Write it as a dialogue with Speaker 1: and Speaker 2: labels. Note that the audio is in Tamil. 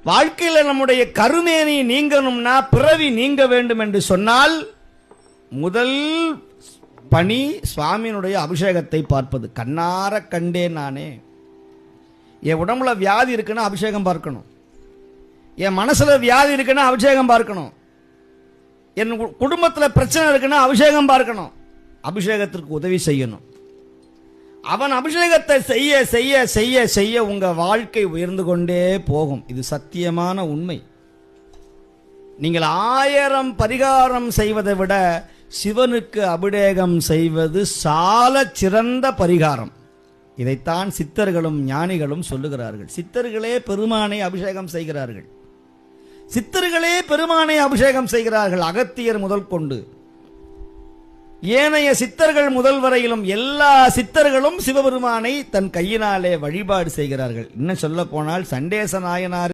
Speaker 1: வாழ்க்கையில் நம்முடைய கருமேனி நீங்கணும்னா, பிறவி நீங்க வேண்டும் என்று சொன்னால் முதல் பணி சுவாமியினுடைய அபிஷேகத்தை பார்ப்பது. கண்ணார கண்டேன் நானே. என் உடம்புல வியாதி இருக்குன்னா அபிஷேகம் பார்க்கணும், என் மனசுல வியாதி இருக்குன்னா அபிஷேகம் பார்க்கணும், என் குடும்பத்தில் பிரச்சனை இருக்குன்னா அபிஷேகம் பார்க்கணும், அபிஷேகத்திற்கு உதவி செய்யணும். அவன் அபிஷேகத்தை செய்ய செய்ய செய்ய செய்ய உங்க வாழ்க்கை உயர்ந்து கொண்டே போகும். இது சத்தியமான உண்மை. நீங்கள் 1000 பரிகாரம் செய்வதை விட சிவனுக்கு அபிஷேகம் செய்வது சால சிறந்த பரிகாரம். இதைத்தான் சித்தர்களும் ஞானிகளும் சொல்லுகிறார்கள். சித்தர்களே பெருமானை அபிஷேகம் செய்கிறார்கள். சித்தர்களே பெருமானை அபிஷேகம் செய்கிறார்கள். அகத்தியர் முதல் கொண்டு ஏனைய சித்தர்கள் முதல் வரையிலும் எல்லா சித்தர்களும் சிவபெருமானை தன் கையினாலே வழிபாடு செய்கிறார்கள். இன்னும் சொல்ல போனால் சண்டேச நாயனார்